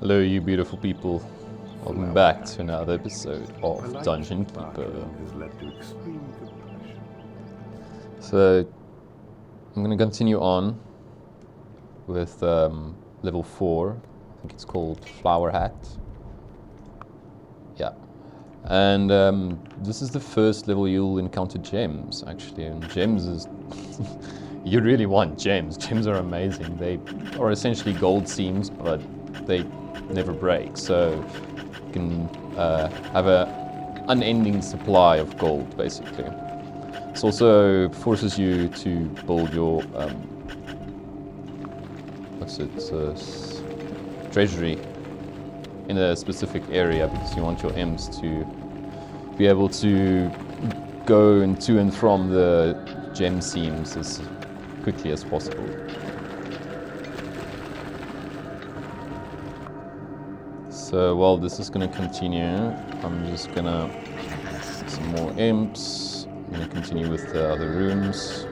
Hello, you beautiful people. Welcome back to another episode of Dungeon Keeper. So, I'm going to continue on with level 4. I think it's called Flowerhat. Yeah. And this is the first level you'll encounter gems, actually. And gems is... you really want gems. Gems are amazing. They are essentially gold seams, but they never break. So you can have an unending supply of gold, basically. This also forces you to build your... treasury in a specific area, because you want your imps to be able to go to and from the gem seams as quickly as possible. So while this is going to continue, I'm just going to get some more imps. I'm going to continue with the other rooms.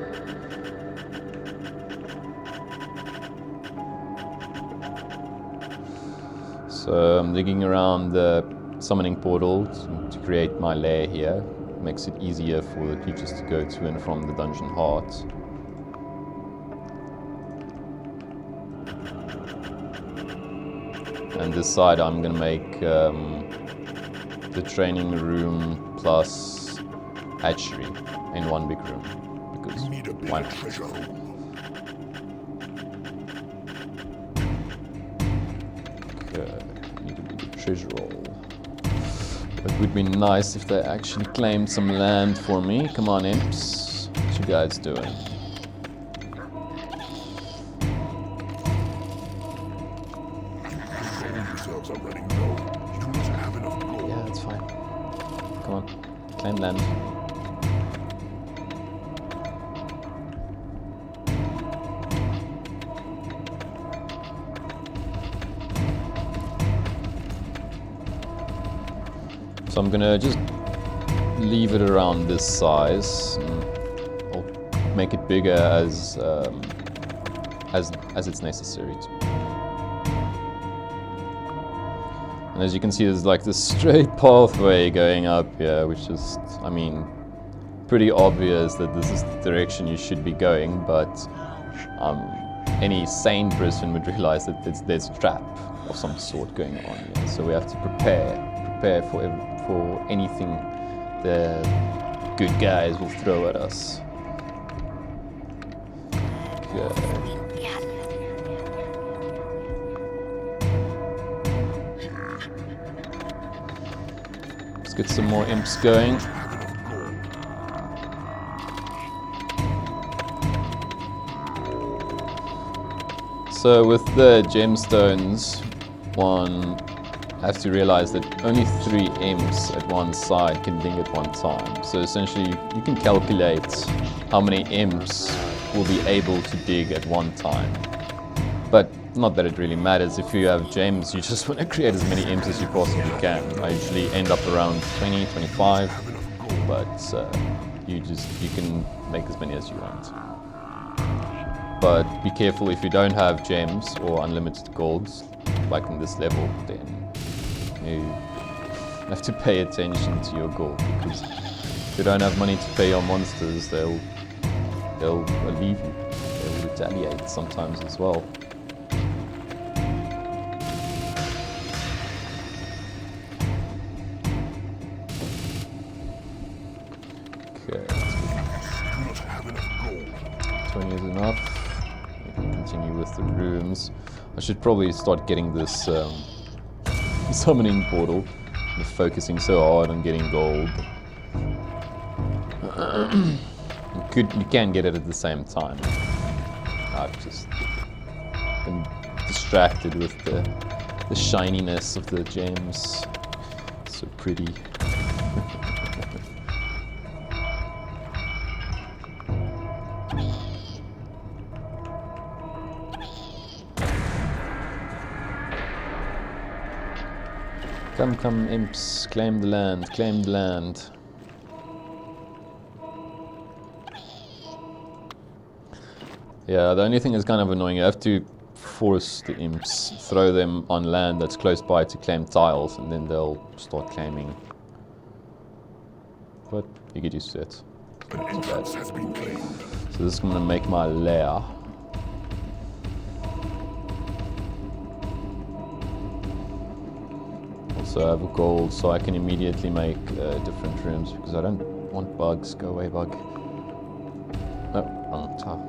So I'm digging around the summoning portal to create my lair here. Makes it easier for the creatures to go to and from the dungeon heart. And this side I'm going to make the training room plus hatchery in one big room. Because why not? Treasure roll. It would be nice if they actually claimed some land for me. Come on, imps. What you guys doing? Yeah, that's fine. Come on. Claim land. So I'm gonna just leave it around this size. I'll make it bigger as it's necessary to. And as you can see, there's like this straight pathway going up here, which is, I mean, pretty obvious that this is the direction you should be going. But any sane person would realize that there's a trap of some sort going on here. So we have to prepare for anything the good guys will throw at us. Okay. Let's get some more imps going. So with the gemstones, one have to realize that only 3 imps at one side can dig at one time. So essentially you can calculate how many imps will be able to dig at one time. But not that it really matters. If you have gems, you just want to create as many imps as you possibly can. I usually end up around 20, 25, but you can make as many as you want. But be careful if you don't have gems or unlimited golds, like in this level, then you have to pay attention to your gold, because if you don't have money to pay your monsters, they'll leave you. They'll retaliate sometimes as well. Okay. 20 is enough. We can continue with the rooms. I should probably start getting this summoning portal. I'm focusing so hard on getting gold. You can get it at the same time. I've just been distracted with the shininess of the gems. So pretty. Come, imps, claim the land, claim the land. Yeah, the only thing is kind of annoying. You have to force the imps, throw them on land that's close by to claim tiles, and then they'll start claiming. But you get used to it. An entrance has been claimed. So this is going to make my lair. Also I have a gold, so I can immediately make different rooms, because I don't want bugs. Go away, bug. No, wrong tile.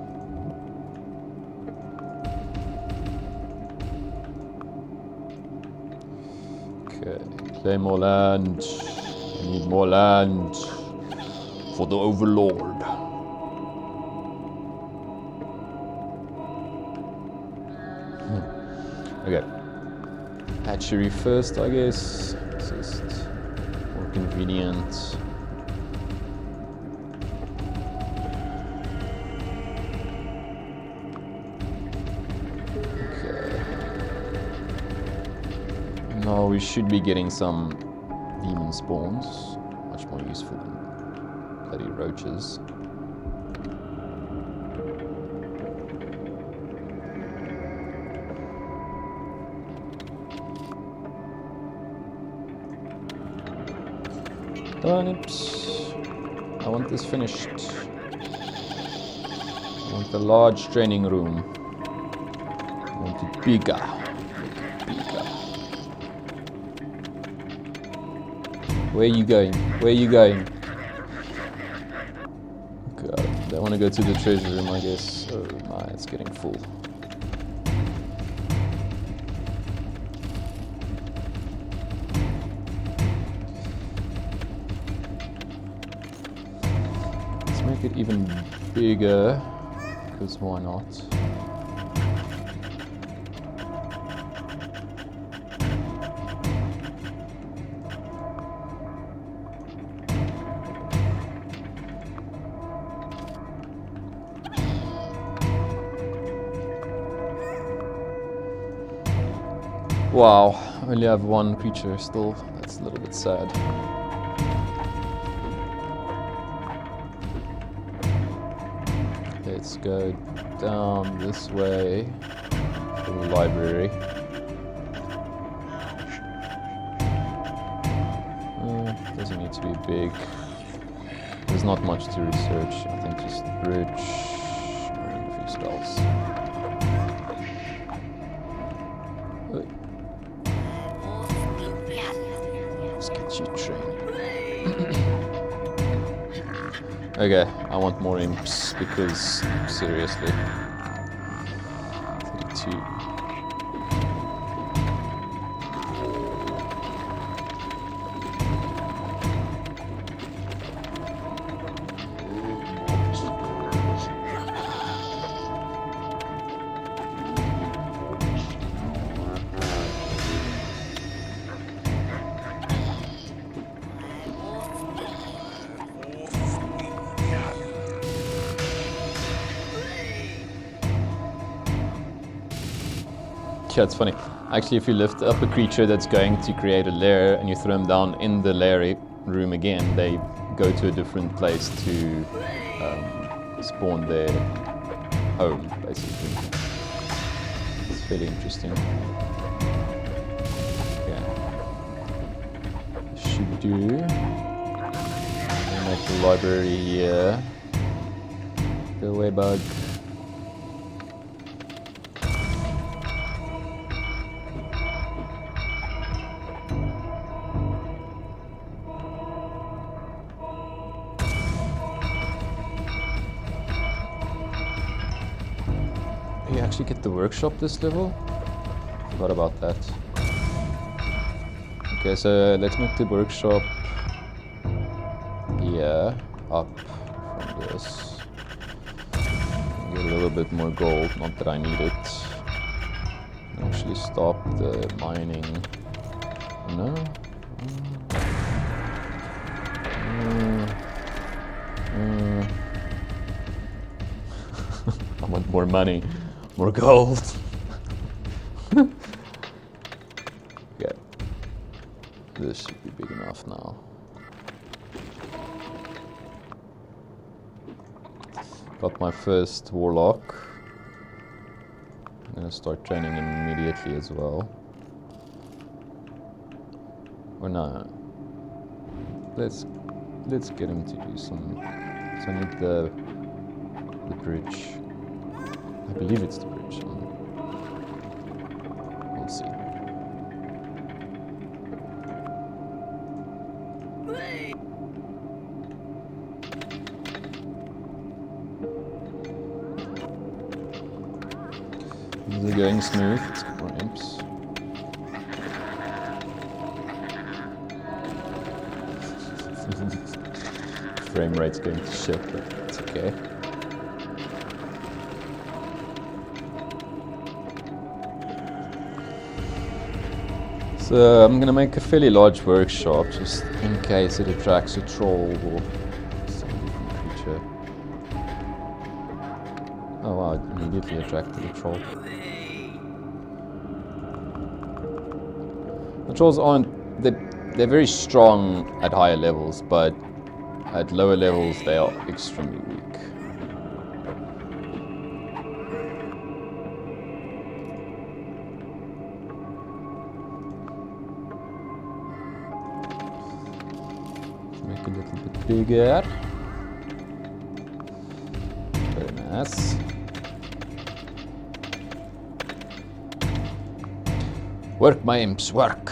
Okay, claim more land. I need more land for the Overlord. Okay. Hatchery first, I guess. It's just more convenient. Okay. Now we should be getting some demon spawns. Much more useful than bloody roaches. Turnips. I want this finished. I want a large training room. I want it bigger. Bigger. Where are you going? Where are you going? God, they want to go to the treasure room, I guess. Oh my, it's getting full. Make it even bigger, because why not? Wow, I only have one creature still. That's a little bit sad. Let's go down this way to the library. Doesn't need to be big. There's not much to research. I think just bridge and a few spells. Sketchy train. Okay, I want more imps because, seriously. 32. Yeah, it's funny. Actually, if you lift up a creature that's going to create a lair and you throw them down in the lair room again, they go to a different place to spawn their home, basically. It's fairly interesting. Okay. Should do. Make the library here. Go away, bug. You actually get the workshop this level? Forgot about that. Okay, so let's make the workshop here, up from this. Get a little bit more gold, not that I need it. Actually stop the mining. No? I want more money. More gold. Okay. This should be big enough now. Got my first warlock. I'm gonna start training him immediately as well. Or no. Let's get him to do some. So I need the bridge. I believe it's the bridge. We'll see. These are going smooth. Let's get more imps. Frame rate's going to shit, but it's okay. So I'm gonna make a fairly large workshop just in case it attracts a troll or some different creature. Oh wow, it immediately attracted a troll. The trolls aren't, they're very strong at higher levels, but at lower levels they are extremely weak. Make it a little bit bigger. Very nice. Work, my imps, work.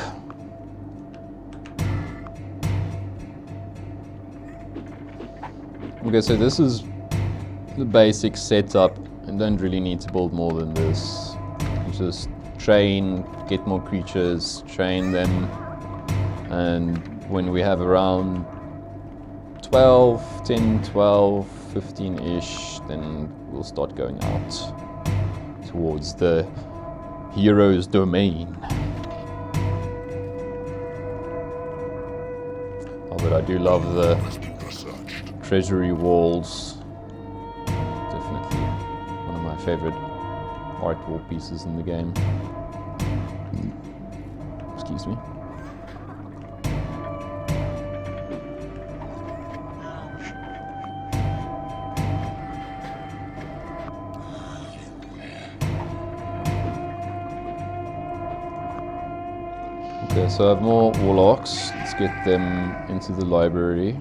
Okay, so this is the basic setup. I don't really need to build more than this. You just train, get more creatures, train them, and when we have around 12, 10, 12, 15-ish, then we'll start going out towards the hero's domain. Oh, but I do love the treasury walls. Definitely one of my favorite art wall pieces in the game. Excuse me. Okay, so I have more warlocks. Let's get them into the library.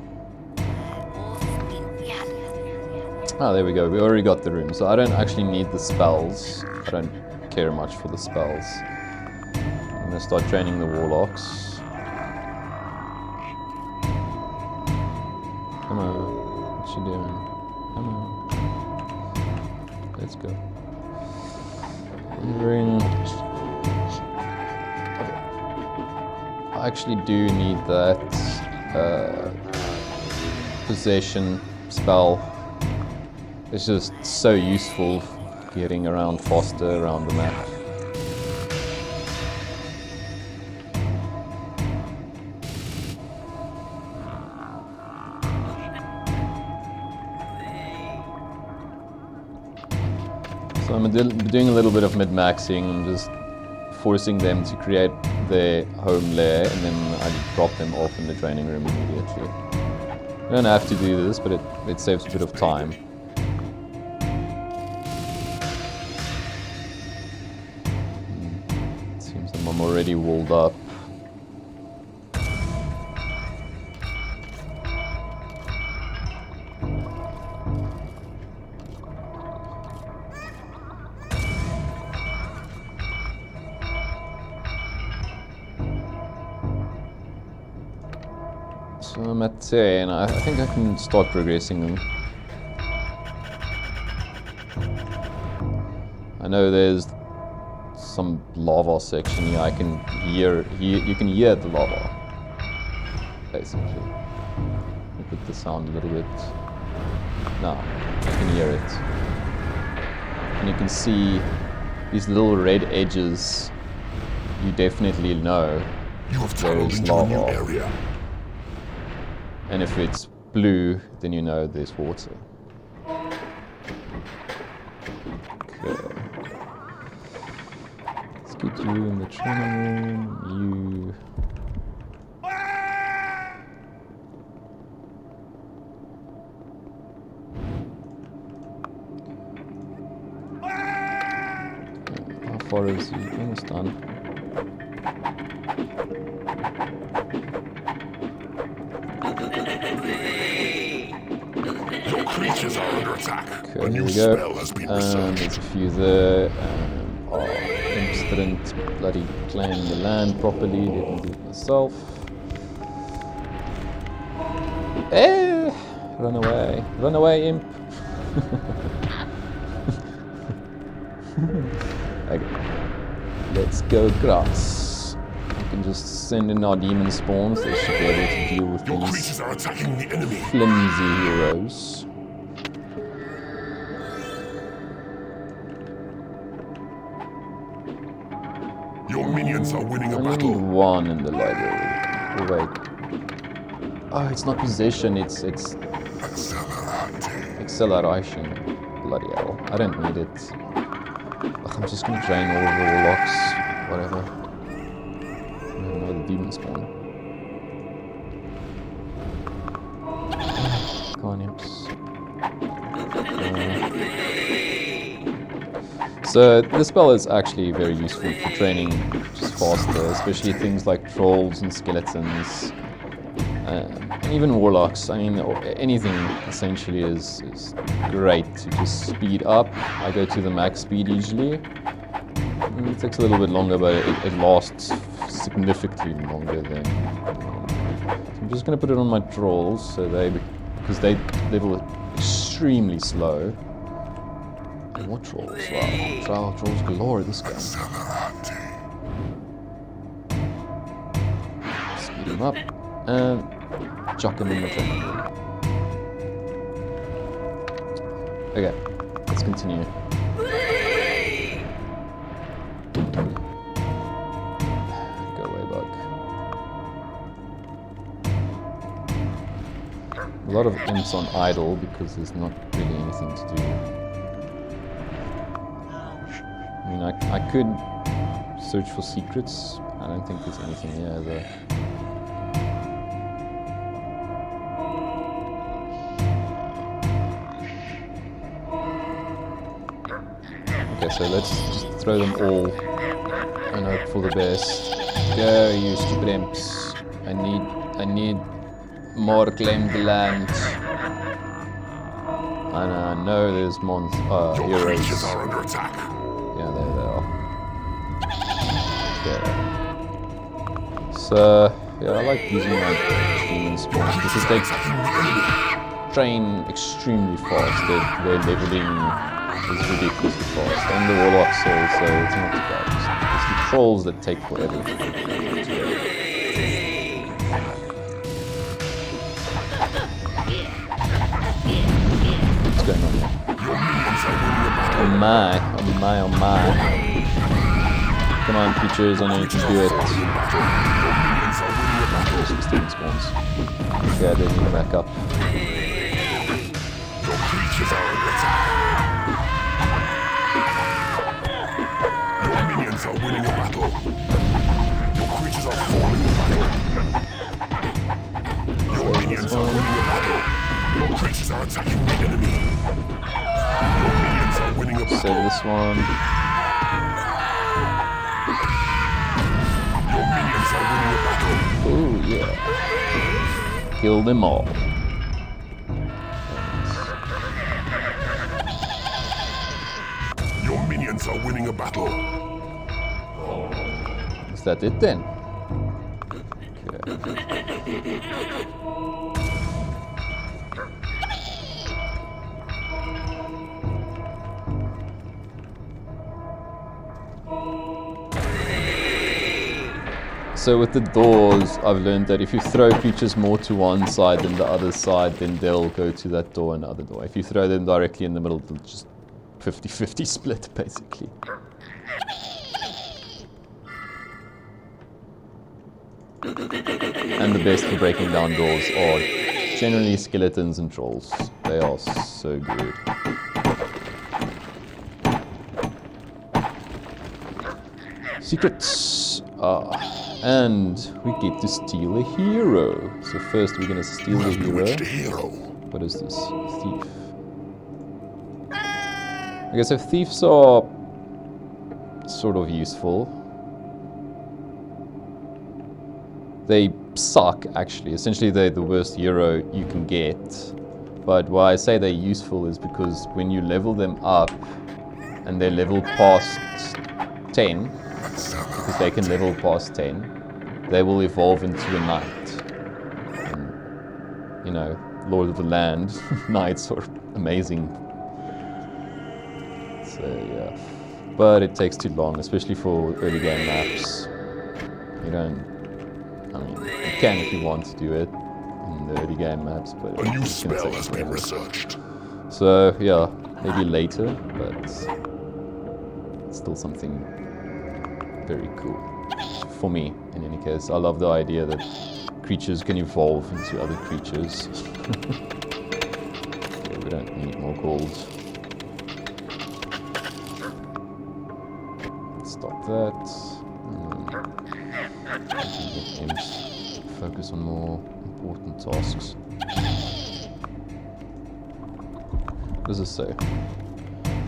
Ah, there we go. We already got the room, so I don't actually need the spells. I don't care much for the spells. I'm gonna start training the warlocks. Come on, what you doing? Come on. Let's go. Bring. I actually do need that possession spell. It's just so useful getting around faster around the map. So I'm doing a little bit of mid-maxing. I'm just forcing them to create their home lair, and then I drop them off in the training room immediately. You don't have to do this, but it saves a bit of time. Seems like I'm already walled up. So I'm at 10. I think I can start progressing them. I know there's some lava section here. I can hear, you can hear the lava, basically. Let me put the sound a little bit. Now, I can hear it. And you can see these little red edges. You definitely know there is lava. And if it's blue, then you know there's water. Okay. Let's get you in the training room. far is he? Almost done. Your creatures are under attack. Okay, A here new we go. spell has been researched. There's a few there. Oh, imps didn't bloody claim the land properly. Let me do it myself. Eh! Run away. Run away, imp. Okay. Let's go grass. We can just send in our demon spawns. They should be able to deal with Your these creatures are attacking the enemy. flimsy heroes. Your minions are winning a I need battle. one in the library. Oh wait. Oh, it's not possession, it's Accelerate. acceleration. Bloody hell. I don't need it. Ugh, I'm just gonna drain all of the warlocks. Whatever. Another demon spawn. Come on, imps. So this spell is actually very useful for training just faster, especially things like trolls and skeletons, and even warlocks. I mean, anything essentially is great to just speed up. I go to the max speed usually. It takes a little bit longer, but it lasts significantly longer than. I'm just going to put it on my trolls, so because they level extremely slow. What trolls? Wow, trolls galore this game. Speed him up and chuck him in the training room. Okay, let's continue. Go away, bug. A lot of imps on idle because there's not really anything to do. I mean, I could search for secrets. I don't think there's anything here though. Okay, so let's just throw them all and hope for the best. Go, you stupid imps. I need more claimed land. And I know there's Your heroes. creatures are under attack. Yeah, there they are. Okay. So, yeah, I like using my demon spawns because they train extremely fast. Their leveling is ridiculously fast. And the warlocks so it's not too bad. It's the trolls that take forever. What's going on here? Oh my. Come on, creatures, I know you can do it. Just the demon spawns. Okay, they need to back up. Your creatures are under attack. Your minions are winning a battle. Your creatures are falling in battle. Your minions are winning a battle. Your creatures are attacking the enemy. Your minions are winning a battle. Save this one. Your minions are winning a battle. Ooh, yeah. Kill them all. Your minions are winning a battle. Is that it then? Okay. So with the doors, I've learned that if you throw creatures more to one side than the other side, then they'll go to that door and the other door. If you throw them directly in the middle, they'll just 50-50 split, basically. And the best for breaking down doors are generally skeletons and trolls. They are so good. Secrets. And we get to steal a hero. So first we're gonna steal the hero. What is this? Thief. Okay, so thieves are sort of useful. They suck, actually. Essentially, they're the worst hero you can get. But why I say they're useful is because when you level them up and they level past 10, because they can level past 10, they will evolve into a knight. And, you know, Lord of the Land, knights are amazing. So, yeah. But it takes too long, especially for early game maps. You don't... I mean, you can if you want to do it in the early game maps, but A new spell has been researched. So yeah, maybe later, but it's still something very cool for me. In any case, I love the idea that creatures can evolve into other creatures. Okay, we don't need more gold. Stop that. Focus on more important tasks. What does it say?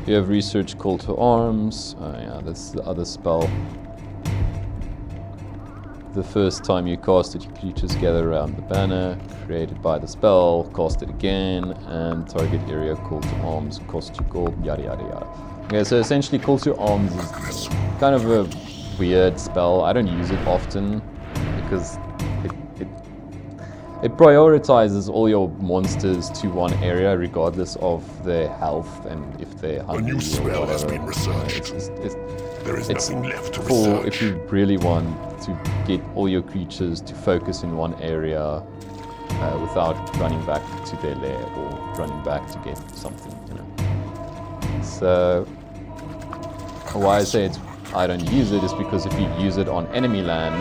You have research call to arms. Oh yeah, that's the other spell. The first time you cast it, your creatures gather around the banner created by the spell. Cast it again, and target area call to arms cost you gold. Yada yada yada. Okay, so essentially, call to arms is kind of a weird spell. I don't use it often because it prioritizes all your monsters to one area, regardless of their health and if they're hungry or whatever. Been researched. There is nothing left to research. If you really want to get all your creatures to focus in one area without running back to their lair or running back to get something, you know. So why I say I don't use it is because if you use it on enemy land,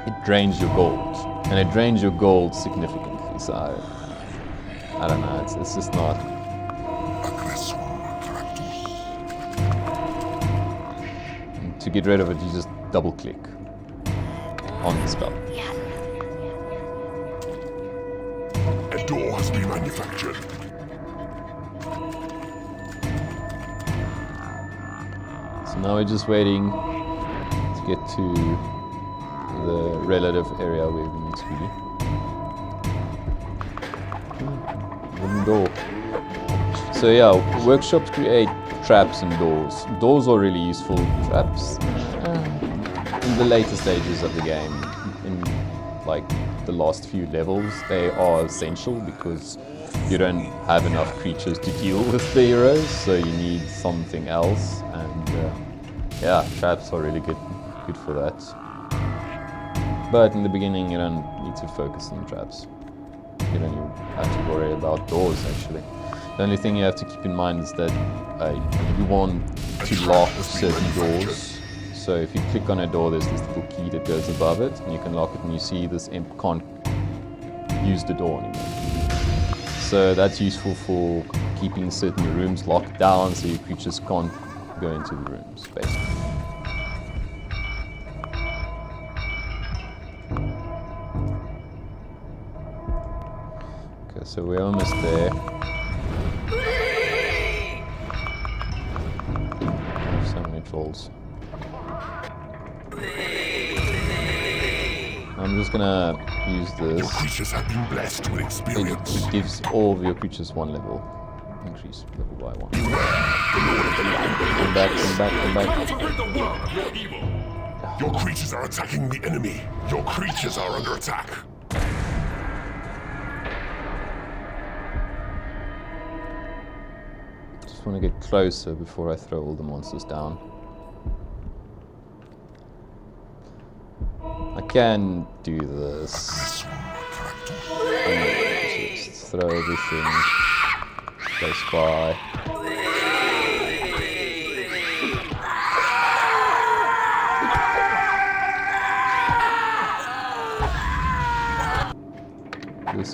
it drains your gold. And it drains your gold significantly, so I don't know, it's just not... And to get rid of it, you just double click on the spell. A door has been manufactured. So now we're just waiting to get to the relative area where we need to be. Wooden door. So yeah, workshops create traps and doors. Doors are really useful. Traps in the later stages of the game, in like the last few levels, they are essential because you don't have enough creatures to deal with the heroes, so you need something else. And yeah, traps are really good for that. But in the beginning, you don't need to focus on traps. You don't even have to worry about doors, actually. The only thing you have to keep in mind is that you want to lock certain doors. So if you click on a door, there's this little key that goes above it, and you can lock it, and you see this imp can't use the door anymore. So that's useful for keeping certain rooms locked down, so your creatures can't go into the rooms, basically. So we're almost there. So many trolls. I'm just gonna use this. Your creatures have been blessed with experience. It gives all of your creatures one level. Increase level by one. Come back, come back, come back. Your creatures are attacking the enemy. Your creatures are under attack. I want to get closer before I throw all the monsters down. I can do this. Just throw everything close by.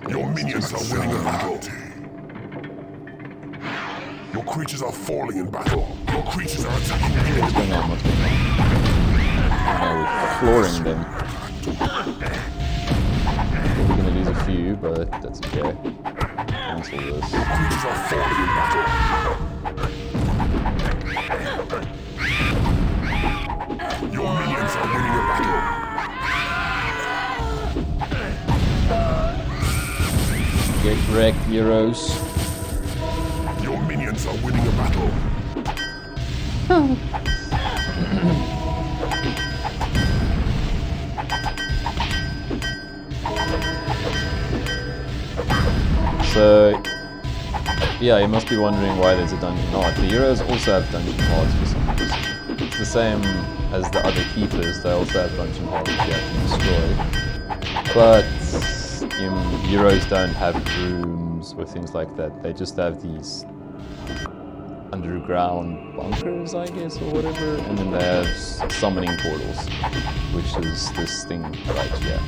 Your minions are winning a battle. Your creatures are falling in battle. Your creatures are attacking the What's going on? What's going on? Oh, we're flooring them. We're going to lose a few, but that's okay. Cancel this. Your creatures are falling in battle. Your minions are winning a battle. Get wrecked, heroes. Your minions are winning a battle. So, yeah, you must be wondering why there's a dungeon heart. The heroes also have dungeon hearts for some reason. It's the same as the other keepers, they also have dungeon hearts you have to destroy. But heroes don't have rooms or things like that, they just have these underground bunkers, I guess, or whatever, and then they have summoning portals, which is this thing right here.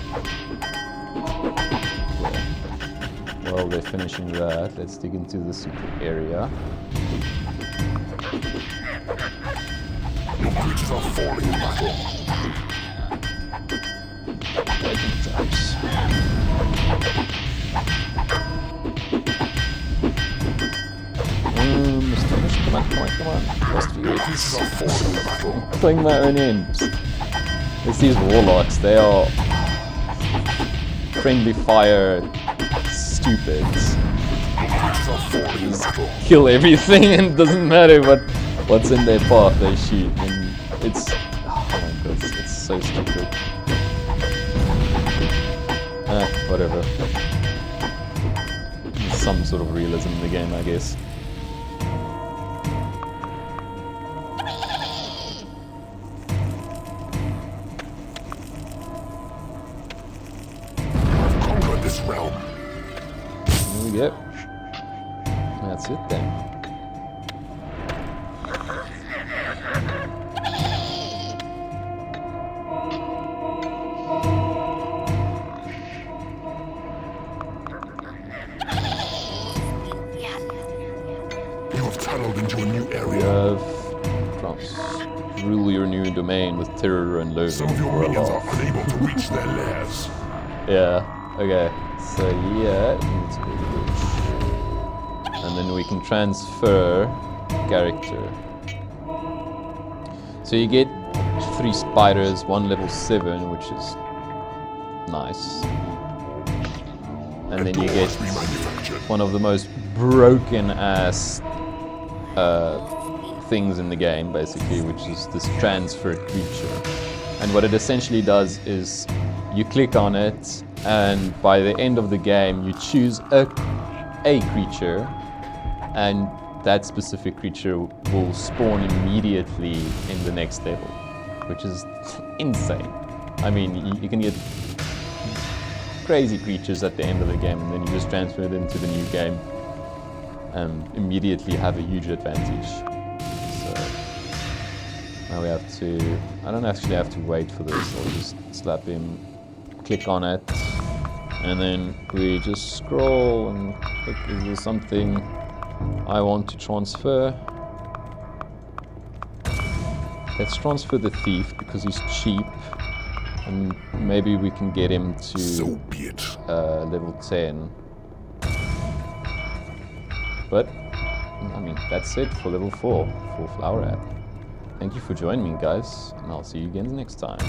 While they're finishing that, let's dig into the secret area. Your creatures are falling in battle. Lightning types. Astonish, come on. Lost few Your creatures are falling in battle. Killing my own imps. It's these warlocks, they are friendly fire stupids. Your creatures are falling in battle. Kill everything and it doesn't matter what's in their path, they shoot. And it's, oh my god, it's so stupid. Whatever. There's some sort of realism in the game, I guess. Conquer this realm. There we go. That's it then. You have tunneled into a new You area. have rule your new domain with terror and loathing. Some of your minions are unable to reach their lairs. Yeah, okay. So yeah, let's go to this. And then we can transfer character. So you get 3 spiders, 1 level 7, which is nice. And then you get Remanufactured. one of the most broken ass things in the game, basically, which is this transfer creature. And what it essentially does is you click on it, and by the end of the game, you choose a creature, and that specific creature will spawn immediately in the next level, which is insane. I mean, you can get crazy creatures at the end of the game, and then you just transfer it into the new game and immediately have a huge advantage. So now we have to, I don't actually have to wait for this, I'll just slap him, click on it, and then we just scroll and click, is there something I want to transfer? Let's transfer the thief because he's cheap, and maybe we can get him to So be it. level 10. But, I mean, that's it for level 4 for Flowerhat. Thank you for joining me, guys, and I'll see you again next time.